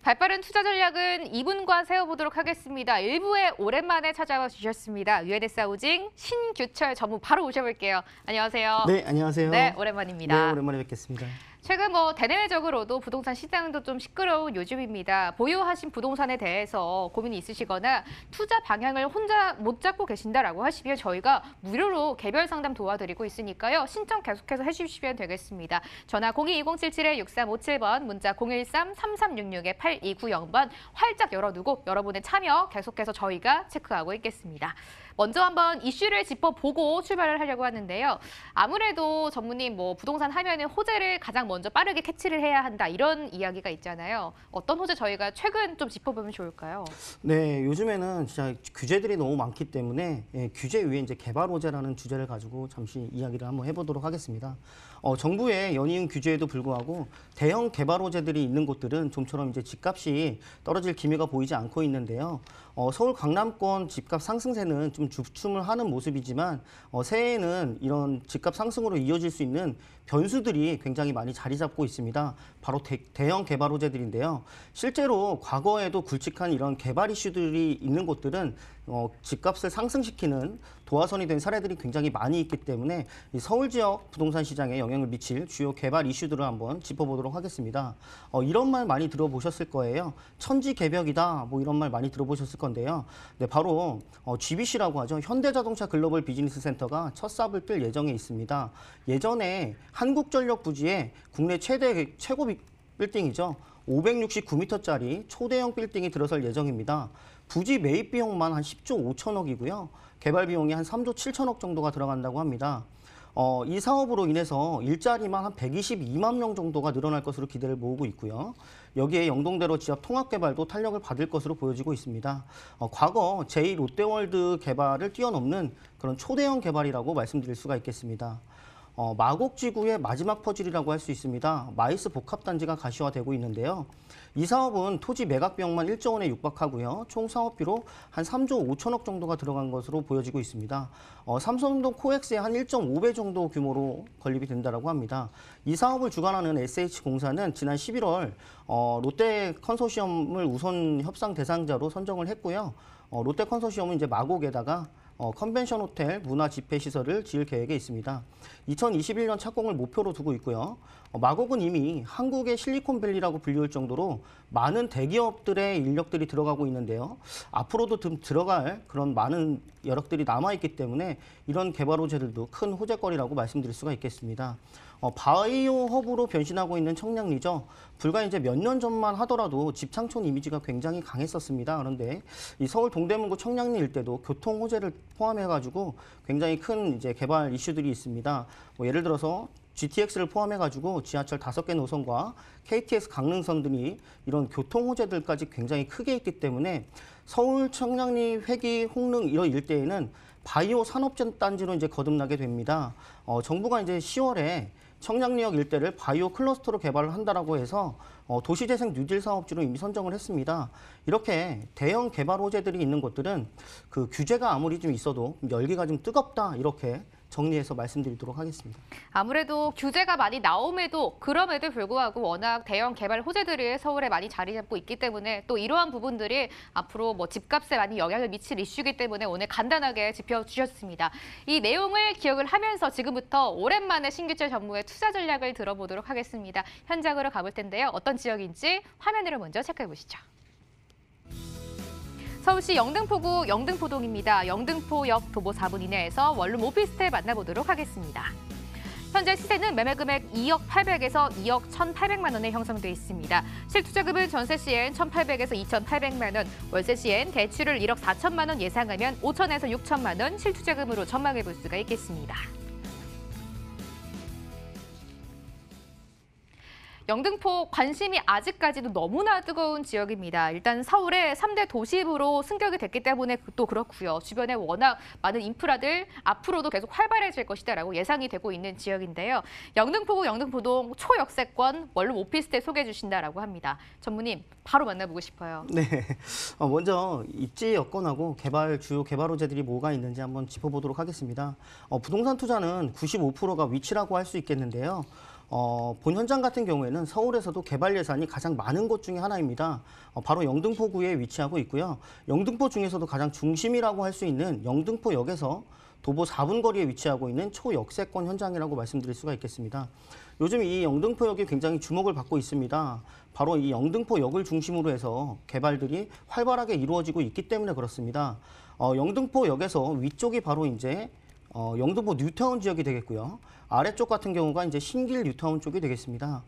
발빠른 투자 전략은 이분과 세워보도록 하겠습니다. 일부에 오랜만에 찾아와 주셨습니다. UNS 하우징 신규철 전무 바로 모셔볼게요. 안녕하세요. 네, 안녕하세요. 네, 오랜만입니다. 네, 오랜만에 뵙겠습니다. 최근 대내외적으로도 부동산 시장도 좀 시끄러운 요즘입니다. 보유하신 부동산에 대해서 고민이 있으시거나 투자 방향을 혼자 못 잡고 계신다라고 하시면 저희가 무료로 개별 상담 도와드리고 있으니까요. 신청 계속해서 해주시면 되겠습니다. 전화 022077-6357번, 문자 013-3366-8290번 활짝 열어두고 여러분의 참여 계속해서 저희가 체크하고 있겠습니다. 먼저 한번 이슈를 짚어보고 출발을 하려고 하는데요. 아무래도 전무님 부동산 하면은 호재를 가장 먼저 빠르게 캐치를 해야 한다 이런 이야기가 있잖아요. 어떤 호재 저희가 최근 좀 짚어보면 좋을까요? 네, 요즘에는 진짜 규제들이 너무 많기 때문에 규제 위에 이제 개발 호재라는 주제를 가지고 잠시 이야기를 한번 해보도록 하겠습니다. 정부의 연이은 규제에도 불구하고 대형 개발 호재들이 있는 곳들은 좀처럼 이제 집값이 떨어질 기미가 보이지 않고 있는데요. 서울 강남권 집값 상승세는 좀 주춤을 하는 모습이지만 새해에는 이런 집값 상승으로 이어질 수 있는 변수들이 굉장히 많이 자리 잡고 있습니다. 바로 대형 개발 호재들인데요. 실제로 과거에도 굵직한 이런 개발 이슈들이 있는 곳들은 집값을 상승시키는 도화선이 된 사례들이 굉장히 많이 있기 때문에 이 서울 지역 부동산 시장에 영향을 미칠 주요 개발 이슈들을 한번 짚어보도록 하겠습니다. 이런 말 많이 들어보셨을 거예요. 천지개벽이다 이런 말 많이 들어보셨을 건데요. 네, 바로 GBC라고 하죠. 현대자동차 글로벌 비즈니스 센터가 첫 삽을 뜰 예정에 있습니다. 예전에 한국전력 부지에 국내 최고 빌딩이죠. 569m짜리 초대형 빌딩이 들어설 예정입니다. 부지 매입 비용만 한 10조 5천억이고요. 개발 비용이 한 3조 7천억 정도가 들어간다고 합니다. 이 사업으로 인해서 일자리만 한 122만 명 정도가 늘어날 것으로 기대를 모으고 있고요. 여기에 영동대로 지역 통합 개발도 탄력을 받을 것으로 보여지고 있습니다. 과거 제2롯데월드 개발을 뛰어넘는 그런 초대형 개발이라고 말씀드릴 수가 있겠습니다. 마곡지구의 마지막 퍼즐이라고 할 수 있습니다. 마이스 복합단지가 가시화되고 있는데요. 이 사업은 토지 매각 비용만 1조 원에 육박하고요. 총 사업비로 한 3조 5천억 정도가 들어간 것으로 보여지고 있습니다. 삼성동 코엑스의 한 1.5배 정도 규모로 건립이 된다고 합니다. 이 사업을 주관하는 SH공사는 지난 11월 롯데 컨소시엄을 우선 협상 대상자로 선정을 했고요. 롯데 컨소시엄은 이제 마곡에다가 컨벤션 호텔, 문화 집회 시설을 지을 계획에 있습니다. 2021년 착공을 목표로 두고 있고요. 마곡은 이미 한국의 실리콘밸리라고 불리울 정도로 많은 대기업들의 인력들이 들어가고 있는데요. 앞으로도 들어갈 그런 많은 여력들이 남아있기 때문에 이런 개발 호재들도 큰 호재거리라고 말씀드릴 수가 있겠습니다. 바이오 허브로 변신하고 있는 청량리죠. 불과 이제 몇 년 전만 하더라도 집창촌 이미지가 굉장히 강했었습니다. 그런데 이 서울 동대문구 청량리 일대도 교통 호재를 포함해가지고 굉장히 큰 이제 개발 이슈들이 있습니다. 예를 들어서 GTX를 포함해가지고 지하철 5개 노선과 KTX 강릉선 등이 이런 교통 호재들까지 굉장히 크게 있기 때문에 서울 청량리 회기 홍릉 이런 일대에는 바이오 산업단지로 이제 거듭나게 됩니다. 정부가 이제 10월에 청량리역 일대를 바이오 클러스터로 개발을 한다라고 해서 도시재생 뉴딜 사업지로 이미 선정을 했습니다. 이렇게 대형 개발 호재들이 있는 곳들은 그 규제가 아무리 좀 있어도 열기가 좀 뜨겁다 이렇게 정리해서 말씀드리도록 하겠습니다. 아무래도 규제가 많이 나옴에도 그럼에도 불구하고 워낙 대형 개발 호재들이 서울에 많이 자리 잡고 있기 때문에 또 이러한 부분들이 앞으로 집값에 많이 영향을 미칠 이슈이기 때문에 오늘 간단하게 짚어주셨습니다. 이 내용을 기억을 하면서 지금부터 오랜만에 신규철 전무의 투자 전략을 들어보도록 하겠습니다. 현장으로 가볼 텐데요. 어떤 지역인지 화면으로 먼저 체크해 보시죠. 서울시 영등포구 영등포동입니다. 영등포역 도보 4분 이내에서 원룸 오피스텔 만나보도록 하겠습니다. 현재 시세는 매매 금액 2억 800에서 2억 1,800만 원에 형성돼 있습니다. 실투자금은 전세 시엔 1,800에서 2,800만 원, 월세 시엔 대출을 1억 4천만 원 예상하면 5천에서 6천만 원 실투자금으로 전망해 볼 수가 있겠습니다. 영등포 관심이 아직까지도 너무나 뜨거운 지역입니다. 일단 서울의 3대 도시로 승격이 됐기 때문에 또 그렇고요. 주변에 워낙 많은 인프라들 앞으로도 계속 활발해질 것이다라고 예상이 되고 있는 지역인데요. 영등포구 영등포동 초역세권 원룸 오피스텔 소개해 주신다라고 합니다. 전무님 바로 만나보고 싶어요. 네, 먼저 입지 여건하고 주요 개발 호재들이 뭐가 있는지 한번 짚어보도록 하겠습니다. 부동산 투자는 95%가 위치라고 할 수 있겠는데요. 본 현장 같은 경우에는 서울에서도 개발 예산이 가장 많은 곳 중에 하나입니다. 바로 영등포구에 위치하고 있고요. 영등포 중에서도 가장 중심이라고 할 수 있는 영등포역에서 도보 4분 거리에 위치하고 있는 초역세권 현장이라고 말씀드릴 수가 있겠습니다. 요즘 이 영등포역이 굉장히 주목을 받고 있습니다. 바로 이 영등포역을 중심으로 해서 개발들이 활발하게 이루어지고 있기 때문에 그렇습니다. 영등포역에서 위쪽이 바로 이제 영등포 뉴타운 지역이 되겠고요. 아래쪽 같은 경우가 이제 신길 뉴타운 쪽이 되겠습니다.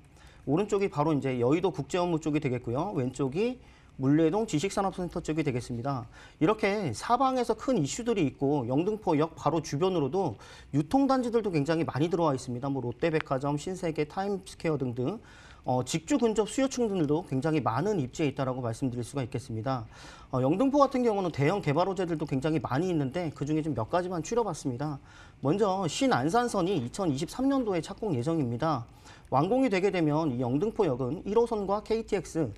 오른쪽이 바로 이제 여의도 국제업무 쪽이 되겠고요. 왼쪽이 물레동 지식산업센터 쪽이 되겠습니다. 이렇게 사방에서 큰 이슈들이 있고 영등포역 바로 주변으로도 유통단지들도 굉장히 많이 들어와 있습니다. 뭐 롯데백화점, 신세계, 타임스퀘어 등등 직주 근접 수요층들도 굉장히 많은 입지에 있다라고 말씀드릴 수가 있겠습니다. 영등포 같은 경우는 대형 개발 호재들도 굉장히 많이 있는데 그중에 좀 몇 가지만 추려봤습니다. 먼저 신안산선이 2023년도에 착공 예정입니다. 완공이 되게 되면 이 영등포역은 1호선과 KTX,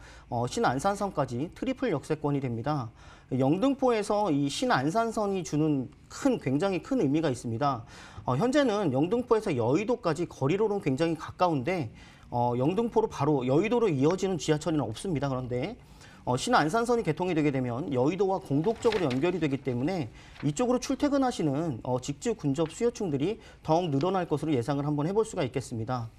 신안산선까지 트리플 역세권이 됩니다. 영등포에서 이 신안산선이 주는 굉장히 큰 의미가 있습니다. 현재는 영등포에서 여의도까지 거리로는 굉장히 가까운데 영등포로 바로 여의도로 이어지는 지하철은 없습니다. 그런데 신안산선이 개통이 되게 되면 여의도와 공동적으로 연결이 되기 때문에 이쪽으로 출퇴근하시는 직주 근접 수요층들이 더욱 늘어날 것으로 예상을 한번 해볼 수가 있겠습니다.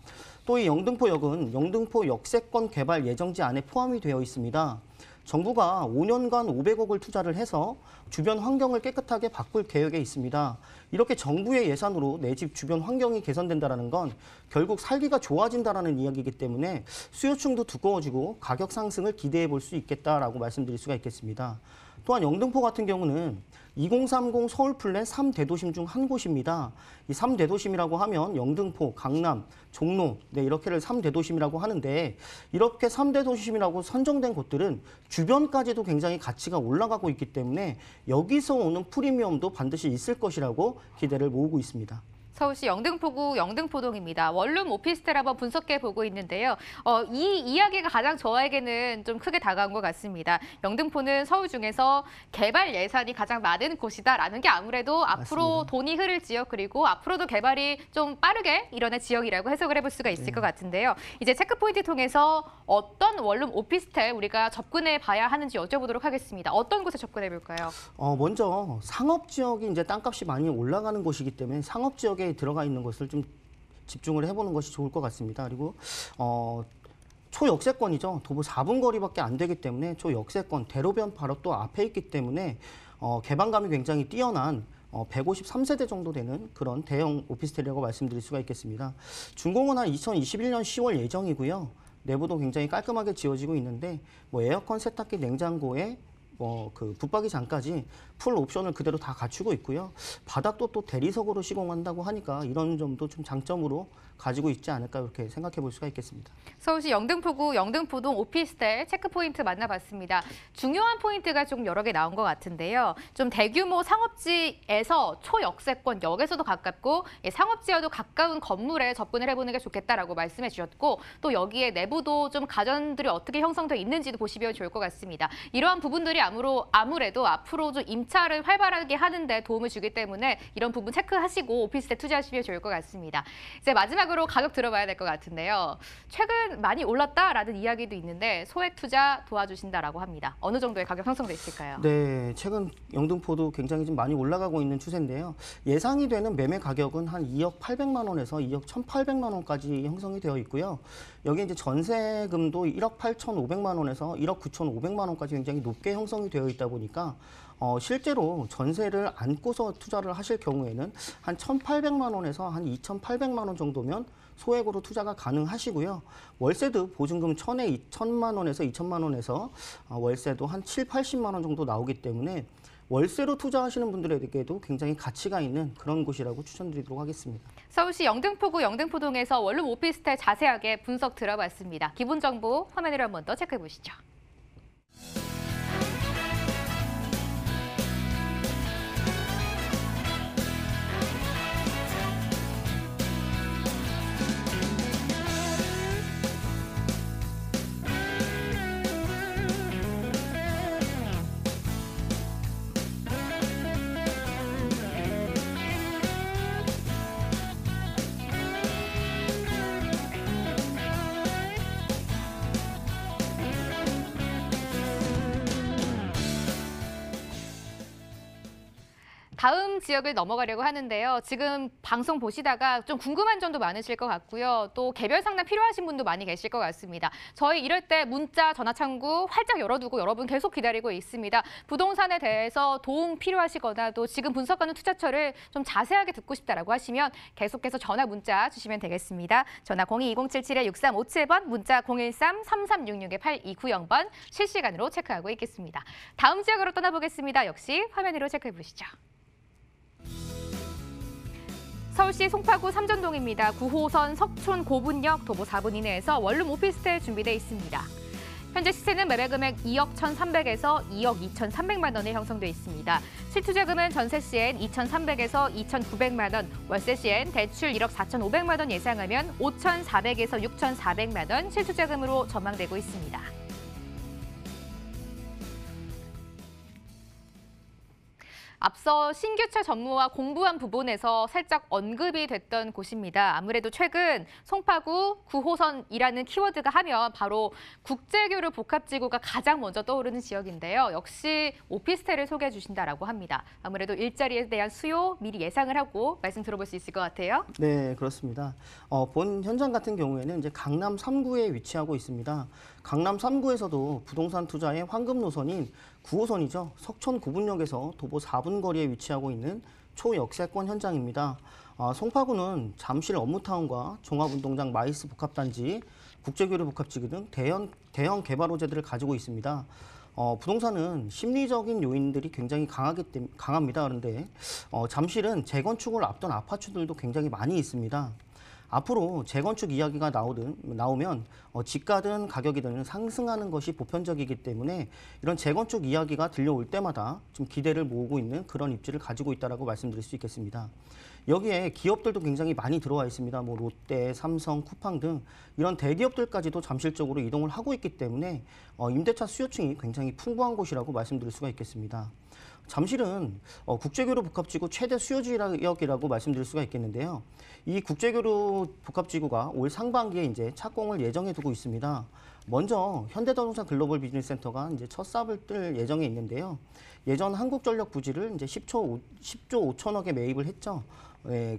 또 이 영등포역은 영등포 역세권 개발 예정지 안에 포함이 되어 있습니다. 정부가 5년간 500억을 투자를 해서 주변 환경을 깨끗하게 바꿀 계획에 있습니다. 이렇게 정부의 예산으로 내 집 주변 환경이 개선된다는 건 결국 살기가 좋아진다는 이야기이기 때문에 수요층도 두꺼워지고 가격 상승을 기대해 볼 수 있겠다라고 말씀드릴 수가 있겠습니다. 또한 영등포 같은 경우는 2030 서울 플랜 3대도심 중 한 곳입니다. 이 3대도심이라고 하면 영등포, 강남, 종로 이렇게를 3대도심이라고 하는데 이렇게 3대도심이라고 선정된 곳들은 주변까지도 굉장히 가치가 올라가고 있기 때문에 여기서 오는 프리미엄도 반드시 있을 것이라고 기대를 모으고 있습니다. 서울시 영등포구 영등포동입니다. 원룸 오피스텔 한번 분석해 보고 있는데요. 이 이야기가 가장 저에게는 좀 크게 다가온 것 같습니다. 영등포는 서울 중에서 개발 예산이 가장 많은 곳이다라는 게 아무래도 앞으로 맞습니다. 돈이 흐를 지역 그리고 앞으로도 개발이 좀 빠르게 일어날 지역이라고 해석을 해볼 수가 있을 것 같은데요. 이제 체크포인트 통해서 어떤 원룸 오피스텔 우리가 접근해 봐야 하는지 여쭤보도록 하겠습니다. 어떤 곳에 접근해 볼까요? 먼저 상업 지역이 이제 땅값이 많이 올라가는 곳이기 때문에 상업 지역에 들어가 있는 것을 좀 집중을 해보는 것이 좋을 것 같습니다. 그리고 초역세권이죠. 도보 4분 거리밖에 안 되기 때문에 초역세권 대로변 바로 또 앞에 있기 때문에 개방감이 굉장히 뛰어난 153세대 정도 되는 그런 대형 오피스텔이라고 말씀드릴 수가 있겠습니다. 준공은 한 2021년 10월 예정이고요. 내부도 굉장히 깔끔하게 지어지고 있는데 뭐 에어컨, 세탁기, 냉장고에 그 붙박이장까지 풀 옵션을 그대로 다 갖추고 있고요. 바닥도 또 대리석으로 시공한다고 하니까 이런 점도 좀 장점으로 가지고 있지 않을까 이렇게 생각해 볼 수가 있겠습니다. 서울시 영등포구 영등포동 오피스텔 체크포인트 만나봤습니다. 중요한 포인트가 좀 여러 개 나온 것 같은데요. 좀 대규모 상업지에서 초역세권 역에서도 가깝고 상업지와도 가까운 건물에 접근을 해보는 게 좋겠다라고 말씀해 주셨고 또 여기에 내부도 좀 가전들이 어떻게 형성되어 있는지도 보시면 좋을 것 같습니다. 이러한 부분들이 아무래도 앞으로 좀 임차를 활발하게 하는 데 도움을 주기 때문에 이런 부분 체크하시고 오피스텔 투자하시면 좋을 것 같습니다. 이제 마지막으로 가격 들어봐야 될 것 같은데요. 최근 많이 올랐다라는 이야기도 있는데 소액 투자 도와주신다라고 합니다. 어느 정도의 가격 형성돼 있을까요? 네, 최근 영등포도 굉장히 좀 많이 올라가고 있는 추세인데요. 예상이 되는 매매 가격은 한 2억 800만 원에서 2억 1,800만 원까지 형성이 되어 있고요. 여기 이제 전세금도 1억 8,500만 원에서 1억 9,500만 원까지 굉장히 높게 형성이 되어 있다 보니까 실제로 전세를 안고서 투자를 하실 경우에는 한 1,800만 원에서 한 2,800만 원 정도면 소액으로 투자가 가능하시고요. 월세도 보증금 1,000만 원에서 2,000만 원에서 월세도 한 7, 80만 원 정도 나오기 때문에 월세로 투자하시는 분들에게도 굉장히 가치가 있는 그런 곳이라고 추천드리도록 하겠습니다. 서울시 영등포구 영등포동에서 원룸 오피스텔 자세하게 분석 들어봤습니다. 기본 정보 화면으로 한 번 더 체크해 보시죠. 다음 지역을 넘어가려고 하는데요. 지금 방송 보시다가 좀 궁금한 점도 많으실 것 같고요. 또 개별 상담 필요하신 분도 많이 계실 것 같습니다. 저희 이럴 때 문자, 전화 창구 활짝 열어두고 여러분 계속 기다리고 있습니다. 부동산에 대해서 도움 필요하시거나 또 지금 분석하는 투자처를 좀 자세하게 듣고 싶다라고 하시면 계속해서 전화 문자 주시면 되겠습니다. 전화 02-2077-6357번, 문자 013-3366-8290번 실시간으로 체크하고 있겠습니다. 다음 지역으로 떠나보겠습니다. 역시 화면으로 체크해 보시죠. 서울시 송파구 삼전동입니다. 9호선 석촌 고분역 도보 4분 이내에서 원룸 오피스텔 준비되어 있습니다. 현재 시세는 매매 금액 2억 1,300에서 2억 2,300만 원에 형성돼 있습니다. 실투자금은 전세 시엔 2,300에서 2,900만 원, 월세 시엔 대출 1억 4,500만 원 예상하면 5,400에서 6,400만 원 실투자금으로 전망되고 있습니다. 앞서 신규차 전무와 공부한 부분에서 살짝 언급이 됐던 곳입니다. 아무래도 최근 송파구 9호선이라는 키워드가 하면 바로 국제교류 복합지구가 가장 먼저 떠오르는 지역인데요. 역시 오피스텔을 소개해 주신다라고 합니다. 아무래도 일자리에 대한 수요 미리 예상을 하고 말씀 들어볼 수 있을 것 같아요. 네, 그렇습니다. 본 현장 같은 경우에는 이제 강남 3구에 위치하고 있습니다. 강남 3구에서도 부동산 투자의 황금 노선인 9호선이죠. 석촌 고분역에서 도보 4분 거리에 위치하고 있는 초역세권 현장입니다. 송파구는 잠실 업무타운과 종합운동장 마이스 복합단지, 국제교류 복합지구 등 대형 개발 호재들을 가지고 있습니다. 부동산은 심리적인 요인들이 굉장히 강합니다. 그런데 잠실은 재건축을 앞둔 아파트들도 굉장히 많이 있습니다. 앞으로 재건축 이야기가 나오면 집가든 가격이든 상승하는 것이 보편적이기 때문에 이런 재건축 이야기가 들려올 때마다 좀 기대를 모으고 있는 그런 입지를 가지고 있다고 말씀드릴 수 있겠습니다. 여기에 기업들도 굉장히 많이 들어와 있습니다. 뭐 롯데, 삼성, 쿠팡 등 이런 대기업들까지도 잠실 쪽으로 이동을 하고 있기 때문에 임대차 수요층이 굉장히 풍부한 곳이라고 말씀드릴 수가 있겠습니다. 잠실은 국제교류 복합지구 최대 수요지역이라고 말씀드릴 수가 있겠는데요. 이 국제교류 복합지구가 올 상반기에 이제 착공을 예정해 두고 있습니다. 먼저 현대자동차 글로벌 비즈니스센터가 이제 첫 삽을 뜰 예정에 있는데요. 예전 한국전력 부지를 이제 10조 5천억에 매입을 했죠.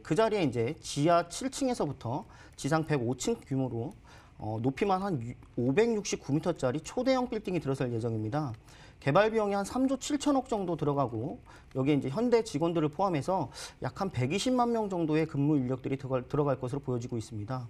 그 자리에 이제 지하 7층에서부터 지상 105층 규모로 높이만 한 569m짜리 초대형 빌딩이 들어설 예정입니다. 개발 비용이 한 3조 7천억 정도 들어가고 여기에 이제 현대 직원들을 포함해서 약 한 120만 명 정도의 근무 인력들이 들어갈 것으로 보여지고 있습니다.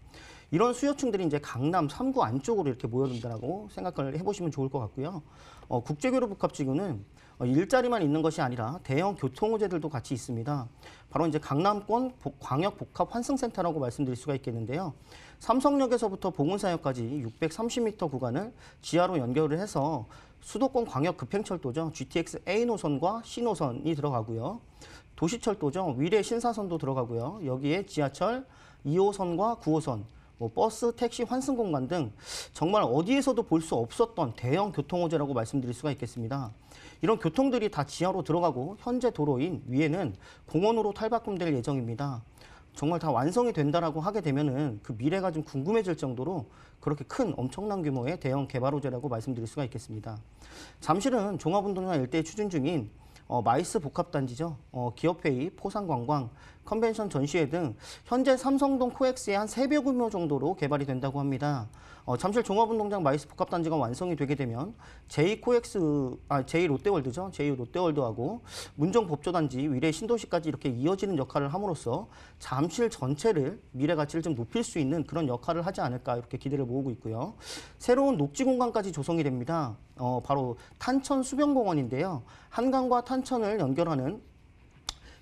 이런 수요층들이 이제 강남 3구 안쪽으로 이렇게 모여든다고 생각을 해보시면 좋을 것 같고요. 국제교류 복합지구는 일자리만 있는 것이 아니라 대형 교통 호재들도 같이 있습니다. 바로 이제 강남권 광역 복합 환승센터라고 말씀드릴 수가 있겠는데요. 삼성역에서부터 봉은사역까지 630m 구간을 지하로 연결을 해서 수도권 광역 급행철도죠. GTX A 노선과 C 노선이 들어가고요. 도시철도죠. 위례 신사선도 들어가고요. 여기에 지하철 2호선과 9호선, 버스, 택시 환승 공간 등 정말 어디에서도 볼 수 없었던 대형 교통 호재라고 말씀드릴 수가 있겠습니다. 이런 교통들이 다 지하로 들어가고 현재 도로인 위에는 공원으로 탈바꿈될 예정입니다. 정말 다 완성이 된다라고 하게 되면은 그 미래가 좀 궁금해질 정도로 그렇게 큰 엄청난 규모의 대형 개발 호재라고 말씀드릴 수가 있겠습니다. 잠실은 종합운동장 일대에 추진 중인 마이스 복합단지죠. 기업회의, 포상관광, 컨벤션 전시회 등 현재 삼성동 코엑스의 한 3배 규모 정도로 개발이 된다고 합니다. 잠실 종합운동장 마이스 복합단지가 완성이 되게 되면 제2롯데월드죠. 제2롯데월드하고 문정법조단지, 위례 신도시까지 이렇게 이어지는 역할을 함으로써 잠실 전체를 미래 가치를 좀 높일 수 있는 그런 역할을 하지 않을까 이렇게 기대를 모으고 있고요. 새로운 녹지 공간까지 조성이 됩니다. 바로 탄천 수변공원인데요. 한강과 탄천을 연결하는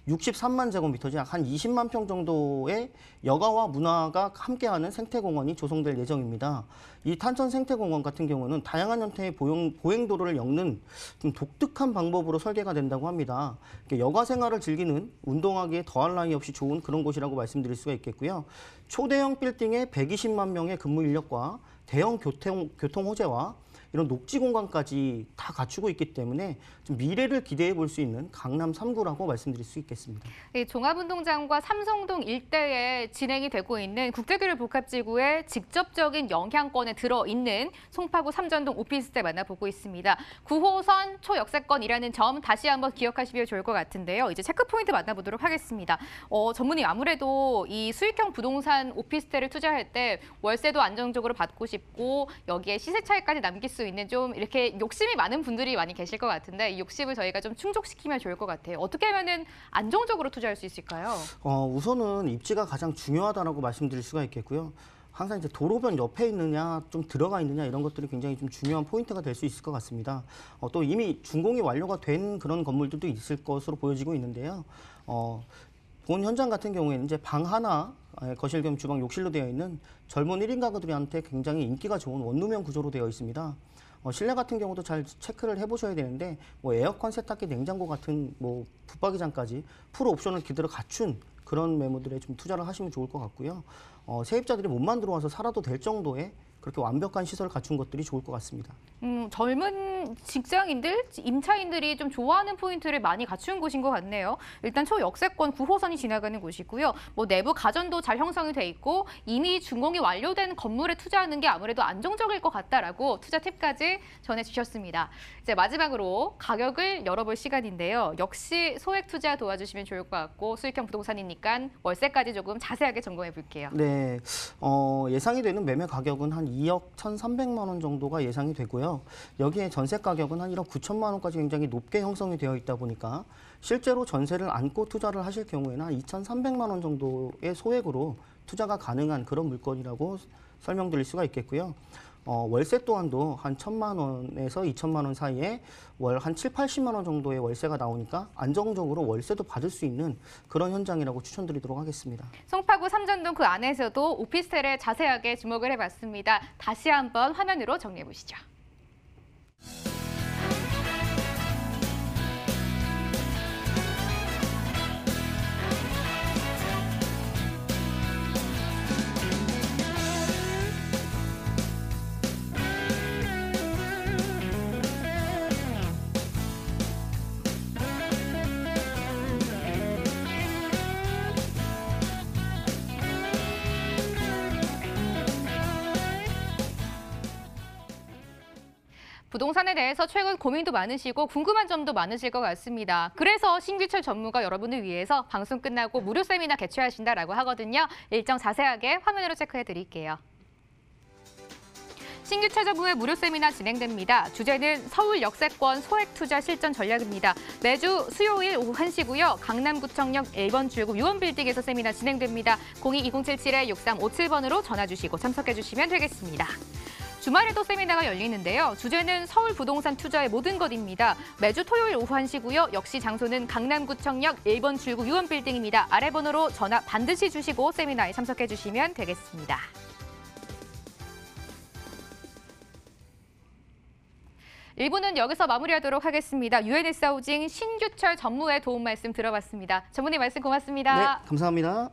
63만 제곱미터지 약 한 20만 평 정도의 여가와 문화가 함께하는 생태공원이 조성될 예정입니다. 이 탄천 생태공원 같은 경우는 다양한 형태의 보행도로를 엮는 좀 독특한 방법으로 설계가 된다고 합니다. 여가 생활을 즐기는 운동하기에 더할 나위 없이 좋은 그런 곳이라고 말씀드릴 수가 있겠고요. 초대형 빌딩에 120만 명의 근무 인력과 대형 교통 호재와 이런 녹지 공간까지 다 갖추고 있기 때문에 좀 미래를 기대해 볼 수 있는 강남 3구라고 말씀드릴 수 있겠습니다. 이 종합운동장과 삼성동 일대에 진행이 되고 있는 국제교류 복합지구의 직접적인 영향권에 들어있는 송파구 삼전동 오피스텔 만나보고 있습니다. 9호선 초역세권이라는 점 다시 한번 기억하시면 좋을 것 같은데요. 이제 체크포인트 만나보도록 하겠습니다. 전문의 아무래도 이 수익형 부동산 오피스텔을 투자할 때 월세도 안정적으로 받고 싶고 여기에 시세 차익까지 남길 수 있는 좀 이렇게 욕심이 많은 분들이 많이 계실 것 같은데 이 욕심을 저희가 좀 충족시키면 좋을 것 같아요. 어떻게 하면은 안정적으로 투자할 수 있을까요? 우선은 입지가 가장 중요하다라고 말씀드릴 수가 있겠고요. 항상 이제 도로변 옆에 있느냐, 좀 들어가 있느냐 이런 것들이 굉장히 좀 중요한 포인트가 될 수 있을 것 같습니다. 또 이미 준공이 완료가 된 그런 건물들도 있을 것으로 보여지고 있는데요. 본 현장 같은 경우에는 이제 방 하나, 거실 겸 주방, 욕실로 되어 있는 젊은 1인 가구들한테 굉장히 인기가 좋은 원룸형 구조로 되어 있습니다. 실내 같은 경우도 잘 체크를 해보셔야 되는데 에어컨, 세탁기, 냉장고 같은 붙박이장까지 풀 옵션을 그대로 갖춘 그런 매물들에 좀 투자를 하시면 좋을 것 같고요. 세입자들이 몸만 들어와서 살아도 될 정도의 그렇게 완벽한 시설을 갖춘 것들이 좋을 것 같습니다. 젊은 직장인들, 임차인들이 좀 좋아하는 포인트를 많이 갖춘 곳인 것 같네요. 일단 초역세권 9호선이 지나가는 곳이고요. 내부 가전도 잘 형성이 돼 있고 이미 준공이 완료된 건물에 투자하는 게 아무래도 안정적일 것 같다라고 투자 팁까지 전해주셨습니다. 이제 마지막으로 가격을 열어볼 시간인데요. 역시 소액 투자 도와주시면 좋을 것 같고 수익형 부동산이니까 월세까지 조금 자세하게 점검해 볼게요. 네, 예상이 되는 매매 가격은 한 2억 1,300만 원 정도가 예상이 되고요. 여기에 전세 가격은 한 1억 9천만 원까지 굉장히 높게 형성이 되어 있다 보니까 실제로 전세를 안고 투자를 하실 경우에는 한 2,300만 원 정도의 소액으로 투자가 가능한 그런 물건이라고 설명드릴 수가 있겠고요. 월세 또한도 한 1,000만 원에서 2천만 원 사이에 월 한 7, 80만 원 정도의 월세가 나오니까 안정적으로 월세도 받을 수 있는 그런 현장이라고 추천드리도록 하겠습니다. 송파구 삼전동 그 안에서도 오피스텔에 자세하게 주목을 해봤습니다. 다시 한번 화면으로 정리해 보시죠. 부동산에 대해서 최근 고민도 많으시고 궁금한 점도 많으실 것 같습니다. 그래서 신규철 전무가 여러분을 위해서 방송 끝나고 무료 세미나 개최하신다라고 하거든요. 일정 자세하게 화면으로 체크해 드릴게요. 신규철 전무의 무료 세미나 진행됩니다. 주제는 서울 역세권 소액 투자 실전 전략입니다. 매주 수요일 오후 1시고요. 강남구청역 1번 출구 유원빌딩에서 세미나 진행됩니다. 02-2077-6357번으로 전화 주시고 참석해 주시면 되겠습니다. 주말에도 세미나가 열리는데요. 주제는 서울 부동산 투자의 모든 것입니다. 매주 토요일 오후 1시고요. 역시 장소는 강남구청역 1번 출구 유원빌딩입니다. 아래 번호로 전화 반드시 주시고 세미나에 참석해 주시면 되겠습니다. 일부는 여기서 마무리하도록 하겠습니다. UNS 하우징 신규철 전무의 도움 말씀 들어봤습니다. 전무님 말씀 고맙습니다. 네, 감사합니다.